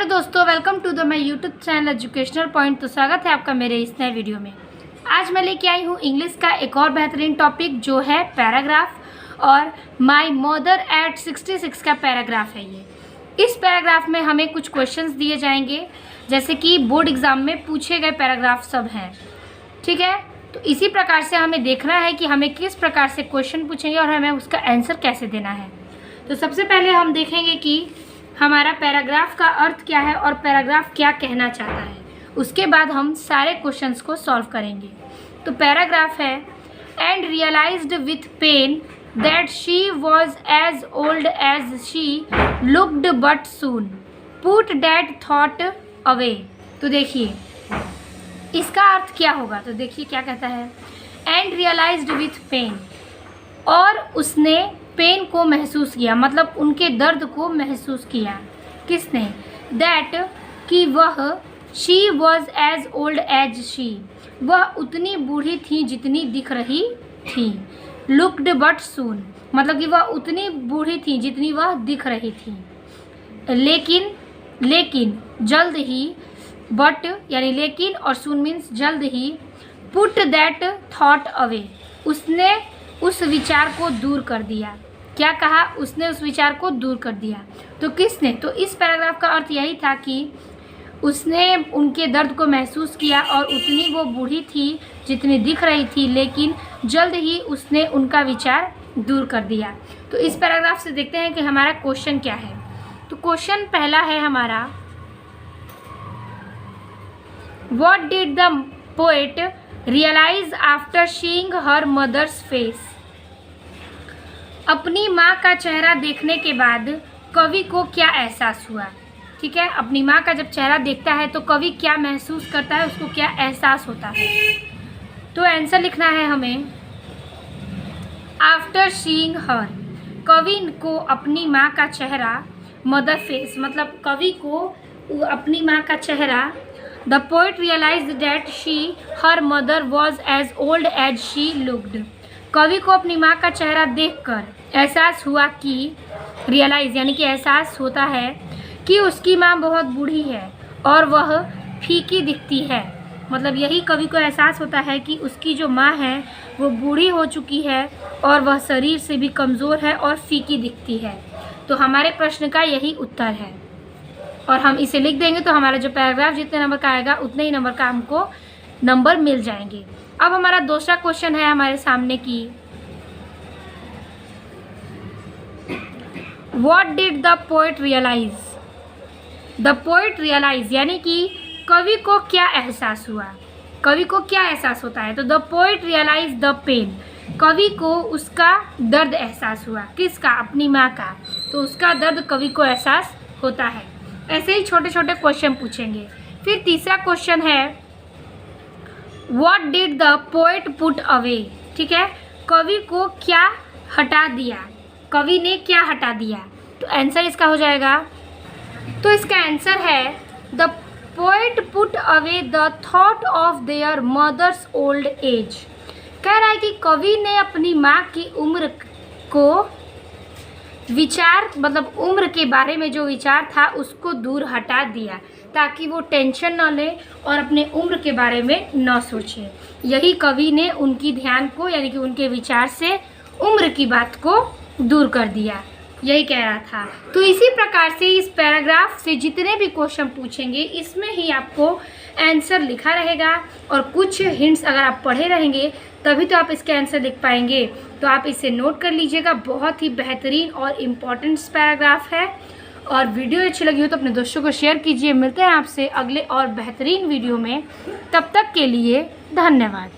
Hello दोस्तों, welcome to the my YouTube channel educational point. तो स्वागत है आपका मेरे इस नए वीडियो में। आज मैं लेके आई हूँ इंग्लिश का एक और बेहतरीन टॉपिक जो है पैराग्राफ, और माय मदर एट 66 का पैराग्राफ है ये। इस पैराग्राफ में हमें कुछ क्वेश्चंस दिए जाएंगे, जैसे कि बोर्ड एग्जाम में पूछे गए पैराग्राफ सब हैं, ठीक है। तो इसी प्रकार से हमें देखना है कि हमें किस प्रकार से क्वेश्चन पूछेंगे और हमें उसका आंसर कैसे देना है। तो सबसे पहले हम देखेंगे कि हमारा पैराग्राफ का अर्थ क्या है और पैराग्राफ क्या कहना चाहता है। उसके बाद हम सारे क्वेश्चंस को सॉल्व करेंगे। तो पैराग्राफ है, and realised with pain that she was as old as she looked but soon put that thought away. तो देखिए इसका अर्थ क्या होगा। तो देखिए क्या कहता है, एंड रियलाइज्ड विथ पेन, और उसने पेन को महसूस किया, मतलब उनके दर्द को महसूस किया। किसने? दैट, कि वह, she was as old as she, वह उतनी बूढ़ी थी जितनी दिख रही थी। लुक्ड बट सून, मतलब कि वह उतनी बूढ़ी थी जितनी वह दिख रही थी, लेकिन जल्द ही, बट यानी लेकिन और सून मीन्स जल्द ही। पुट दैट थॉट अवे, उसने उस विचार को दूर कर दिया। क्या कहा? उसने उस विचार को दूर कर दिया। तो किसने? तो इस पैराग्राफ का अर्थ यही था कि उसने उनके दर्द को महसूस किया और उतनी वो बूढ़ी थी जितनी दिख रही थी, लेकिन जल्द ही उसने उनका विचार दूर कर दिया। तो इस पैराग्राफ से देखते हैं कि हमारा क्वेश्चन क्या है। तो क्वेश्चन पहला है हमारा, what did the poet realise after seeing her mother's face. अपनी माँ का चेहरा देखने के बाद कवि को क्या एहसास हुआ। ठीक है, अपनी माँ का जब चेहरा देखता है तो कवि क्या महसूस करता है, उसको क्या एहसास होता है। तो आंसर लिखना है हमें, आफ्टर सीइंग हर, कवि को अपनी माँ का चेहरा, मदर फेस मतलब कवि को अपनी माँ का चेहरा, the poet realised that she her mother was as old as she looked, कवि को अपनी माँ का चेहरा देखकर एहसास हुआ कि, रियलाइज यानी कि एहसास होता है कि उसकी माँ बहुत बूढ़ी है और वह फीकी दिखती है। मतलब यही कवि को एहसास होता है कि उसकी जो माँ है वो बूढ़ी हो चुकी है और वह शरीर से भी कमज़ोर है और फीकी दिखती है। तो हमारे प्रश्न का यही उत्तर है और हम इसे लिख देंगे। तो हमारा जो पैराग्राफ जितने नंबर का आएगा उतने ही नंबर का हमको नंबर मिल जाएंगे। अब हमारा दूसरा क्वेश्चन है हमारे सामने की, what did the poet realise. The poet realise यानी कि कवि को क्या एहसास हुआ, कवि को क्या एहसास होता है। तो the poet realise the pain, कवि को उसका दर्द एहसास हुआ। किसका? अपनी माँ का। तो उसका दर्द कवि को एहसास होता है। ऐसे ही छोटे छोटे क्वेश्चन पूछेंगे। फिर तीसरा क्वेश्चन है, What did the poet put away। ठीक है, कवि को क्या हटा दिया, कवि ने क्या हटा दिया। तो आंसर इसका हो जाएगा, तो इसका आंसर है, the poet put away the thought of their mother's old age. कह रहा है कि कवि ने अपनी माँ की उम्र को, विचार मतलब उम्र के बारे में जो विचार था उसको दूर हटा दिया, ताकि वो टेंशन न ले और अपने उम्र के बारे में न सोचे। यही कवि ने उनकी ध्यान को यानी कि उनके विचार से उम्र की बात को दूर कर दिया, यही कह रहा था। तो इसी प्रकार से इस पैराग्राफ से जितने भी क्वेश्चन पूछेंगे इसमें ही आपको आंसर लिखा रहेगा, और कुछ हिंट्स अगर आप पढ़े रहेंगे तभी तो आप इसके आंसर लिख पाएंगे। तो आप इसे नोट कर लीजिएगा, बहुत ही बेहतरीन और इम्पॉर्टेंट पैराग्राफ है। और वीडियो अच्छी लगी हो तो अपने दोस्तों को शेयर कीजिए। मिलते हैं आपसे अगले और बेहतरीन वीडियो में, तब तक के लिए धन्यवाद।